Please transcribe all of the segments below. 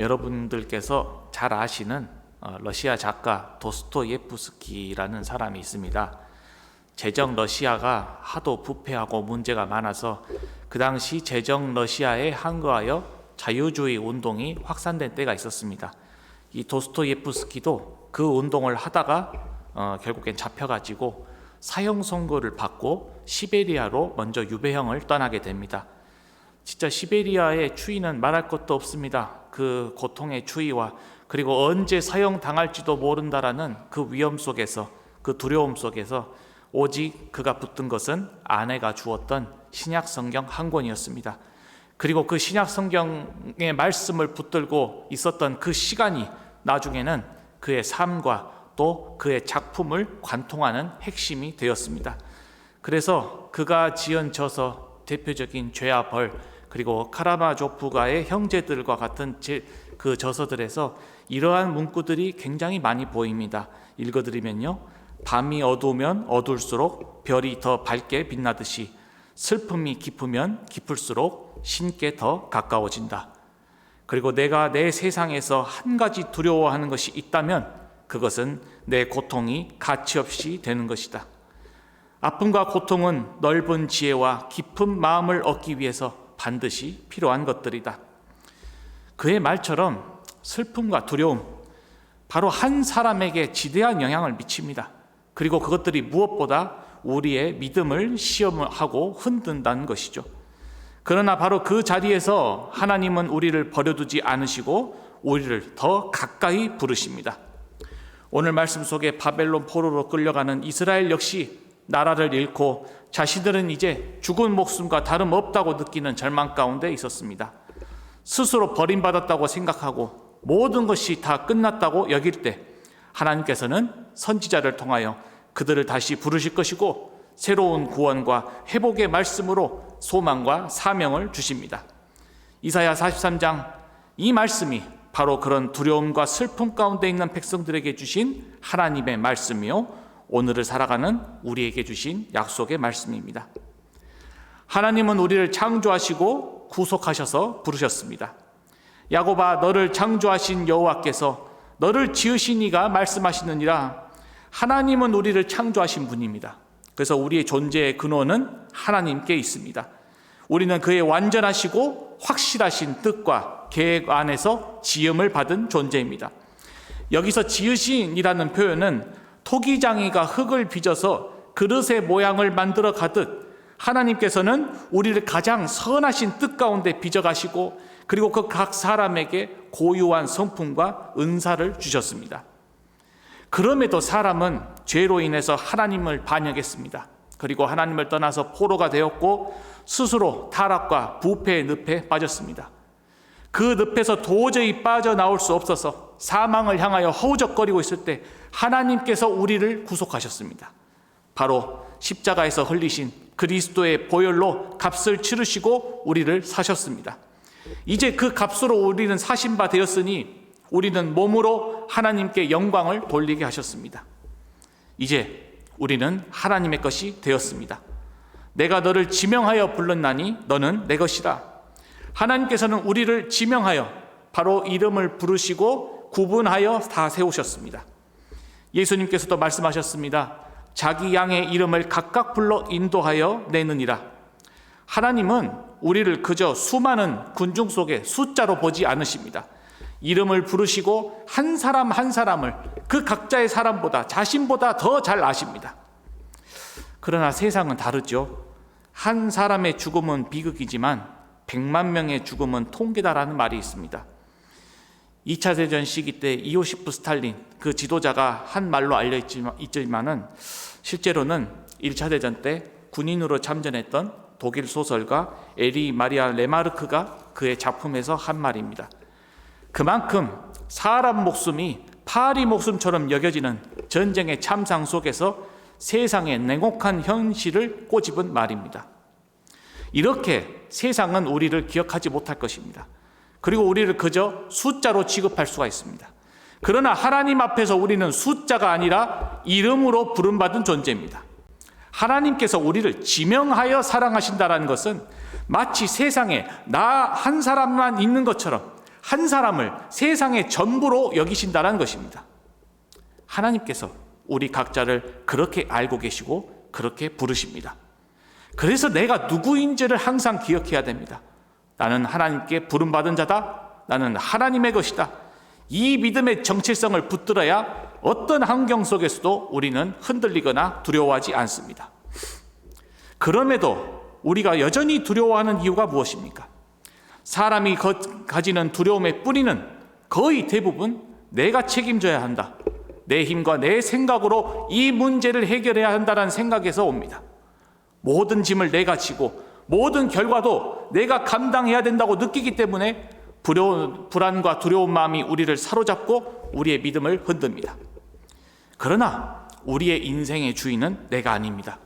여러분들께서 잘 아시는 러시아 작가 도스토예프스키라는 사람이 있습니다. 제정 러시아가 하도 부패하고 문제가 많아서 그 당시 제정 러시아에 항거하여 자유주의 운동이 확산된 때가 있었습니다. 이 도스토예프스키도 그 운동을 하다가 결국엔 잡혀가지고 사형 선고를 받고 시베리아로 먼저 유배형을 떠나게 됩니다. 진짜 시베리아의 추위는 말할 것도 없습니다. 그 고통의 추위와 그리고 언제 사형당할지도 모른다라는 그 위험 속에서, 그 두려움 속에서 오직 그가 붙든 것은 아내가 주었던 신약 성경 한 권이었습니다. 그리고 그 신약 성경의 말씀을 붙들고 있었던 그 시간이 나중에는 그의 삶과 또 그의 작품을 관통하는 핵심이 되었습니다. 그래서 그가 지은 저서, 대표적인 죄와 벌, 그리고 카라마조프가의 형제들과 같은 그 저서들에서 이러한 문구들이 굉장히 많이 보입니다. 읽어드리면요, 밤이 어두우면 어두울수록 별이 더 밝게 빛나듯이 슬픔이 깊으면 깊을수록 신께 더 가까워진다. 그리고 내가 내 세상에서 한 가지 두려워하는 것이 있다면 그것은 내 고통이 가치없이 되는 것이다. 아픔과 고통은 넓은 지혜와 깊은 마음을 얻기 위해서 반드시 필요한 것들이다. 그의 말처럼 슬픔과 두려움, 바로 한 사람에게 지대한 영향을 미칩니다. 그리고 그것들이 무엇보다 우리의 믿음을 시험하고 흔든다는 것이죠. 그러나 바로 그 자리에서 하나님은 우리를 버려두지 않으시고 우리를 더 가까이 부르십니다. 오늘 말씀 속에 바벨론 포로로 끌려가는 이스라엘 역시 나라를 잃고 자신들은 이제 죽은 목숨과 다름없다고 느끼는 절망 가운데 있었습니다. 스스로 버림받았다고 생각하고 모든 것이 다 끝났다고 여길 때 하나님께서는 선지자를 통하여 그들을 다시 부르실 것이고 새로운 구원과 회복의 말씀으로 소망과 사명을 주십니다. 이사야 43장, 이 말씀이 바로 그런 두려움과 슬픔 가운데 있는 백성들에게 주신 하나님의 말씀이요, 오늘을 살아가는 우리에게 주신 약속의 말씀입니다. 하나님은 우리를 창조하시고 구속하셔서 부르셨습니다. 야곱아, 너를 창조하신 여호와께서 너를 지으신 이가 말씀하시느니라. 하나님은 우리를 창조하신 분입니다. 그래서 우리의 존재의 근원은 하나님께 있습니다. 우리는 그의 완전하시고 확실하신 뜻과 계획 안에서 지음을 받은 존재입니다. 여기서 지으신이라는 표현은 토기장이가 흙을 빚어서 그릇의 모양을 만들어 가듯 하나님께서는 우리를 가장 선하신 뜻 가운데 빚어가시고 그리고 그 각 사람에게 고유한 성품과 은사를 주셨습니다. 그럼에도 사람은 죄로 인해서 하나님을 반역했습니다. 그리고 하나님을 떠나서 포로가 되었고 스스로 타락과 부패의 늪에 빠졌습니다. 그 늪에서 도저히 빠져나올 수 없어서 사망을 향하여 허우적거리고 있을 때 하나님께서 우리를 구속하셨습니다. 바로 십자가에서 흘리신 그리스도의 보혈로 값을 치르시고 우리를 사셨습니다. 이제 그 값으로 우리는 사신 바 되었으니 우리는 몸으로 하나님께 영광을 돌리게 하셨습니다. 이제 우리는 하나님의 것이 되었습니다. 내가 너를 지명하여 불렀나니 너는 내 것이라. 하나님께서는 우리를 지명하여 바로 이름을 부르시고 구분하여 다 세우셨습니다. 예수님께서도 말씀하셨습니다. 자기 양의 이름을 각각 불러 인도하여 내느니라. 하나님은 우리를 그저 수많은 군중 속에 숫자로 보지 않으십니다. 이름을 부르시고 한 사람 한 사람을 그 각자의 사람보다, 자신보다 더 잘 아십니다. 그러나 세상은 다르죠. 한 사람의 죽음은 비극이지만 100만 명의 죽음은 통계다라는 말이 있습니다. 2차 대전 시기 때 이오시프 스탈린, 그 지도자가 한 말로 알려있지만은 실제로는 1차 대전 때 군인으로 참전했던 독일 소설가 에리 마리아 레마르크가 그의 작품에서 한 말입니다. 그만큼 사람 목숨이 파리 목숨처럼 여겨지는 전쟁의 참상 속에서 세상의 냉혹한 현실을 꼬집은 말입니다. 이렇게 세상은 우리를 기억하지 못할 것입니다. 그리고 우리를 그저 숫자로 취급할 수가 있습니다. 그러나 하나님 앞에서 우리는 숫자가 아니라 이름으로 부름받은 존재입니다. 하나님께서 우리를 지명하여 사랑하신다는 것은 마치 세상에 나 한 사람만 있는 것처럼 한 사람을 세상의 전부로 여기신다는 것입니다. 하나님께서 우리 각자를 그렇게 알고 계시고 그렇게 부르십니다. 그래서 내가 누구인지를 항상 기억해야 됩니다. 나는 하나님께 부름받은 자다. 나는 하나님의 것이다. 이 믿음의 정체성을 붙들어야 어떤 환경 속에서도 우리는 흔들리거나 두려워하지 않습니다. 그럼에도 우리가 여전히 두려워하는 이유가 무엇입니까? 사람이 가지는 두려움의 뿌리는 거의 대부분 내가 책임져야 한다. 내 힘과 내 생각으로 이 문제를 해결해야 한다는 생각에서 옵니다. 모든 짐을 내가 지고 모든 결과도 내가 감당해야 된다고 느끼기 때문에 불안과 두려운 마음이 우리를 사로잡고 우리의 믿음을 흔듭니다. 그러나 우리의 인생의 주인은 내가 아닙니다.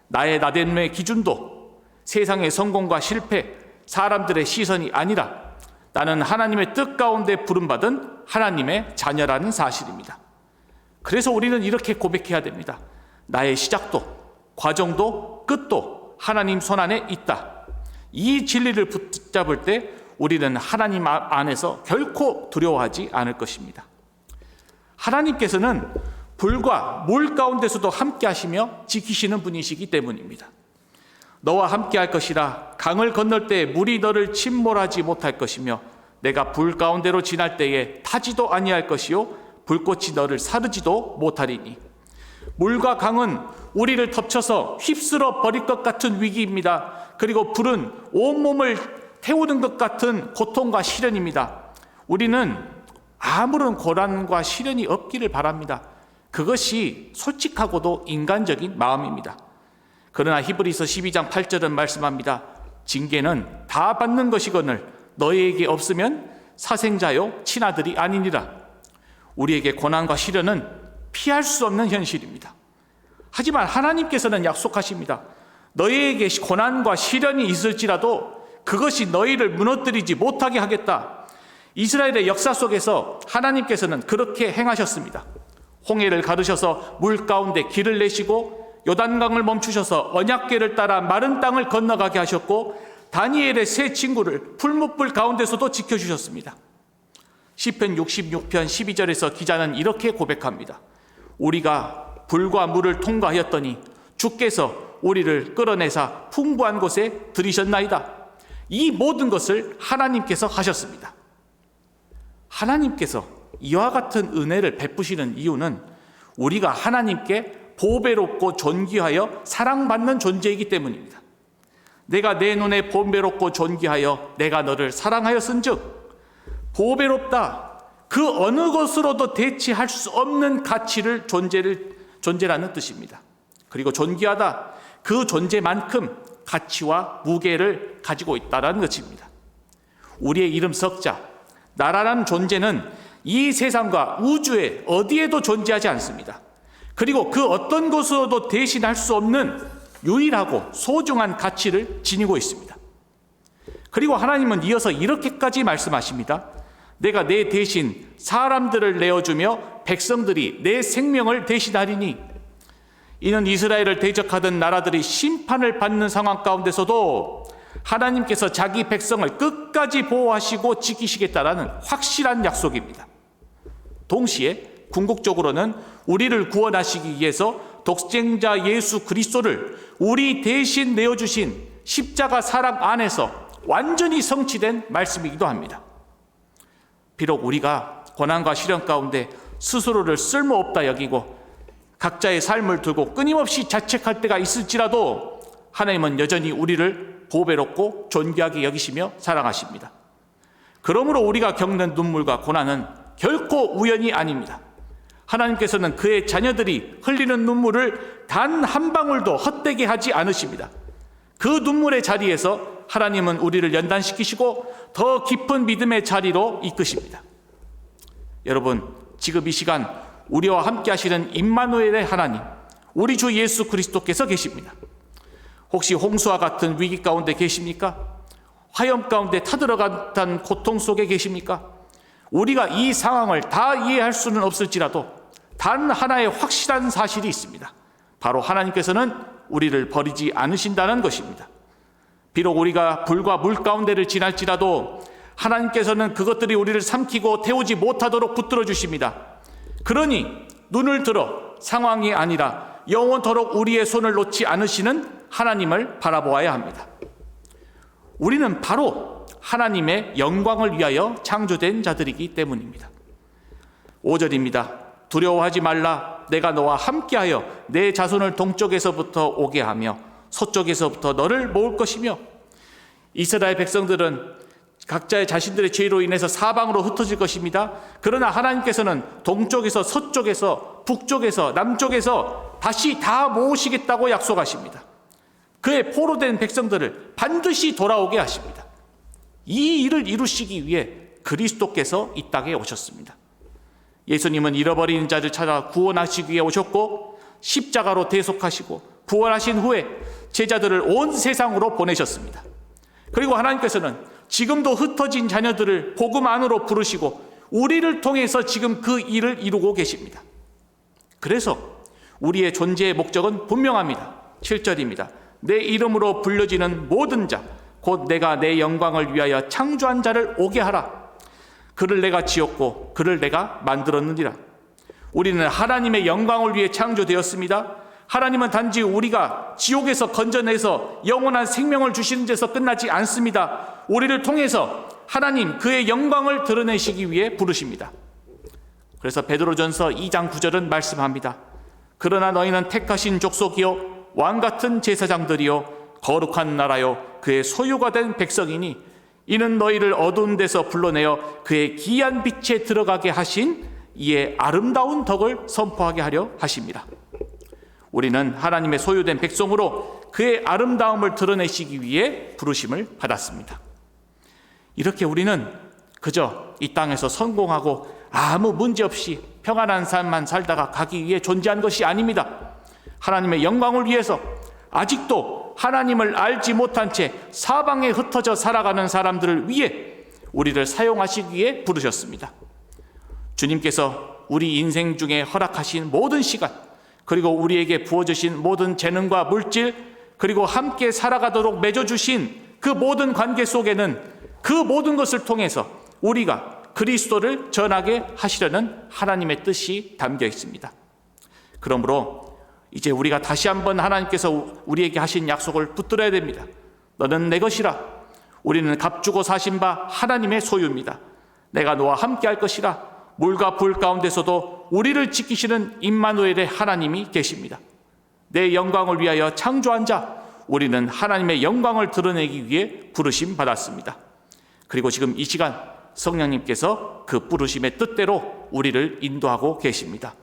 나의 나됨의 기준도 세상의 성공과 실패, 사람들의 시선이 아니라 나는 하나님의 뜻 가운데 부름받은 하나님의 자녀라는 사실입니다. 그래서 우리는 이렇게 고백해야 됩니다. 나의 시작도, 과정도, 끝도 하나님 손 안에 있다. 이 진리를 붙잡을 때 우리는 하나님 안에서 결코 두려워하지 않을 것입니다. 하나님께서는 불과 물 가운데서도 함께 하시며 지키시는 분이시기 때문입니다. 너와 함께 할 것이라 강을 건널 때 물이 너를 침몰하지 못할 것이며 내가 불 가운데로 지날 때에 타지도 아니할 것이요 불꽃이 너를 사르지도 못하리니. 물과 강은 우리를 덮쳐서 휩쓸어 버릴 것 같은 위기입니다. 그리고 불은 온몸을 태우는 것 같은 고통과 시련입니다. 우리는 아무런 고난과 시련이 없기를 바랍니다. 그것이 솔직하고도 인간적인 마음입니다. 그러나 히브리서 12장 8절은 말씀합니다. 징계는 다 받는 것이거늘 너희에게 없으면 사생자요 친아들이 아니니라. 우리에게 고난과 시련은 피할 수 없는 현실입니다. 하지만 하나님께서는 약속하십니다. 너희에게 고난과 시련이 있을지라도 그것이 너희를 무너뜨리지 못하게 하겠다. 이스라엘의 역사 속에서 하나님께서는 그렇게 행하셨습니다. 홍해를 가르셔서 물 가운데 길을 내시고 요단강을 멈추셔서 언약궤를 따라 마른 땅을 건너가게 하셨고 다니엘의 세 친구를 풀무불 가운데서도 지켜주셨습니다. 시편 66편 12절에서 기자는 이렇게 고백합니다. 우리가 불과 물을 통과하였더니 주께서 우리를 끌어내사 풍부한 곳에 들이셨나이다. 이 모든 것을 하나님께서 하셨습니다. 하나님께서 이와 같은 은혜를 베푸시는 이유는 우리가 하나님께 보배롭고 존귀하여 사랑받는 존재이기 때문입니다. 내가 내 눈에 보배롭고 존귀하여 내가 너를 사랑하였은즉 보배롭다. 그 어느 것으로도 대치할 수 없는 가치를 존재라는 뜻입니다. 그리고 존귀하다. 그 존재만큼 가치와 무게를 가지고 있다는 것입니다. 우리의 이름 석자, 나라라는 존재는 이 세상과 우주에 어디에도 존재하지 않습니다. 그리고 그 어떤 것으로도 대신할 수 없는 유일하고 소중한 가치를 지니고 있습니다. 그리고 하나님은 이어서 이렇게까지 말씀하십니다. 내가 내 대신 사람들을 내어주며 백성들이 내 생명을 대신하리니. 이는 이스라엘을 대적하던 나라들이 심판을 받는 상황 가운데서도 하나님께서 자기 백성을 끝까지 보호하시고 지키시겠다라는 확실한 약속입니다. 동시에 궁극적으로는 우리를 구원하시기 위해서 독생자 예수 그리스도를 우리 대신 내어주신 십자가 사랑 안에서 완전히 성취된 말씀이기도 합니다. 비록 우리가 고난과 시련 가운데 스스로를 쓸모없다 여기고 각자의 삶을 두고 끊임없이 자책할 때가 있을지라도 하나님은 여전히 우리를 보배롭고 존귀하게 여기시며 사랑하십니다. 그러므로 우리가 겪는 눈물과 고난은 결코 우연이 아닙니다. 하나님께서는 그의 자녀들이 흘리는 눈물을 단 한 방울도 헛되게 하지 않으십니다. 그 눈물의 자리에서 하나님은 우리를 연단시키시고 더 깊은 믿음의 자리로 이끄십니다. 여러분, 지금 이 시간 우리와 함께 하시는 임마누엘의 하나님, 우리 주 예수 그리스도께서 계십니다. 혹시 홍수와 같은 위기 가운데 계십니까? 화염 가운데 타들어간 고통 속에 계십니까? 우리가 이 상황을 다 이해할 수는 없을지라도 단 하나의 확실한 사실이 있습니다. 바로 하나님께서는 우리를 버리지 않으신다는 것입니다. 비록 우리가 불과 물 가운데를 지날지라도 하나님께서는 그것들이 우리를 삼키고 태우지 못하도록 붙들어 주십니다. 그러니 눈을 들어 상황이 아니라 영원토록 우리의 손을 놓지 않으시는 하나님을 바라보아야 합니다. 우리는 바로 하나님의 영광을 위하여 창조된 자들이기 때문입니다. 5절입니다. 두려워하지 말라. 내가 너와 함께하여 내 자손을 동쪽에서부터 오게 하며 서쪽에서부터 너를 모을 것이며. 이스라엘 백성들은 각자의 자신들의 죄로 인해서 사방으로 흩어질 것입니다. 그러나 하나님께서는 동쪽에서 서쪽에서 북쪽에서 남쪽에서 다시 다 모으시겠다고 약속하십니다. 그의 포로된 백성들을 반드시 돌아오게 하십니다. 이 일을 이루시기 위해 그리스도께서 이 땅에 오셨습니다. 예수님은 잃어버린 자를 찾아 구원하시기 위해 오셨고 십자가로 대속하시고 부활하신 후에 제자들을 온 세상으로 보내셨습니다. 그리고 하나님께서는 지금도 흩어진 자녀들을 복음 안으로 부르시고 우리를 통해서 지금 그 일을 이루고 계십니다. 그래서 우리의 존재의 목적은 분명합니다. 7절입니다. 내 이름으로 불려지는 모든 자 곧 내가 내 영광을 위하여 창조한 자를 오게 하라. 그를 내가 지었고 그를 내가 만들었느니라. 우리는 하나님의 영광을 위해 창조되었습니다. 하나님은 단지 우리가 지옥에서 건져내서 영원한 생명을 주시는 데서 끝나지 않습니다. 우리를 통해서 하나님 그의 영광을 드러내시기 위해 부르십니다. 그래서 베드로전서 2장 9절은 말씀합니다. 그러나 너희는 택하신 족속이요 왕같은 제사장들이요 거룩한 나라요 그의 소유가 된 백성이니 이는 너희를 어두운 데서 불러내어 그의 기이한 빛에 들어가게 하신 이의 아름다운 덕을 선포하게 하려 하십니다. 우리는 하나님의 소유된 백성으로 그의 아름다움을 드러내시기 위해 부르심을 받았습니다. 이렇게 우리는 그저 이 땅에서 성공하고 아무 문제 없이 평안한 삶만 살다가 가기 위해 존재한 것이 아닙니다. 하나님의 영광을 위해서 아직도 하나님을 알지 못한 채 사방에 흩어져 살아가는 사람들을 위해 우리를 사용하시기 위해 부르셨습니다. 주님께서 우리 인생 중에 허락하신 모든 시간, 그리고 우리에게 부어주신 모든 재능과 물질, 그리고 함께 살아가도록 맺어주신 그 모든 관계 속에는 그 모든 것을 통해서 우리가 그리스도를 전하게 하시려는 하나님의 뜻이 담겨 있습니다. 그러므로 이제 우리가 다시 한번 하나님께서 우리에게 하신 약속을 붙들어야 됩니다. 너는 내 것이라. 우리는 값주고 사신 바 하나님의 소유입니다. 내가 너와 함께 할 것이라. 물과 불 가운데서도 우리를 지키시는 임마누엘의 하나님이 계십니다. 내 영광을 위하여 창조한 자, 우리는 하나님의 영광을 드러내기 위해 부르심 받았습니다. 그리고 지금 이 시간 성령님께서 그 부르심의 뜻대로 우리를 인도하고 계십니다.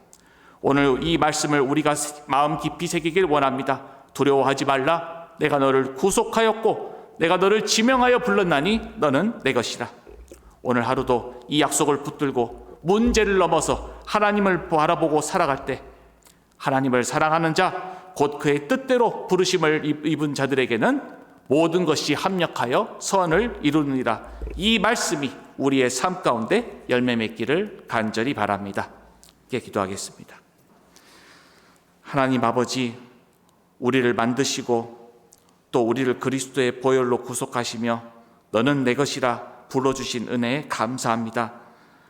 오늘 이 말씀을 우리가 마음 깊이 새기길 원합니다. 두려워하지 말라. 내가 너를 구속하였고 내가 너를 지명하여 불렀나니 너는 내 것이라. 오늘 하루도 이 약속을 붙들고 문제를 넘어서 하나님을 바라보고 살아갈 때 하나님을 사랑하는 자, 곧 그의 뜻대로 부르심을 입은 자들에게는 모든 것이 합력하여 선을 이루느니라. 이 말씀이 우리의 삶 가운데 열매 맺기를 간절히 바랍니다. 이렇게 기도하겠습니다. 하나님 아버지, 우리를 만드시고 또 우리를 그리스도의 보혈로 구속하시며 너는 내 것이라 불러주신 은혜에 감사합니다.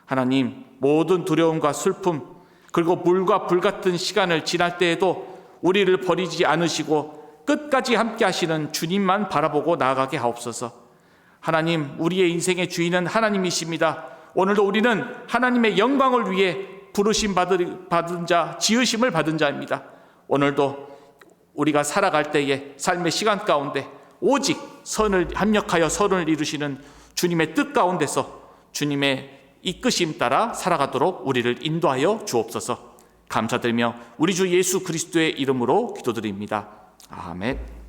하나님, 모든 두려움과 슬픔 그리고 물과 불 같은 시간을 지날 때에도 우리를 버리지 않으시고 끝까지 함께 하시는 주님만 바라보고 나아가게 하옵소서. 하나님, 우리의 인생의 주인은 하나님이십니다. 오늘도 우리는 하나님의 영광을 위해 부르심 받은 자, 지으심을 받은 자입니다. 오늘도 우리가 살아갈 때의 삶의 시간 가운데 오직 선을 합력하여 선을 이루시는 주님의 뜻 가운데서 주님의 이끄심 따라 살아가도록 우리를 인도하여 주옵소서. 감사드리며 우리 주 예수 그리스도의 이름으로 기도드립니다. 아멘.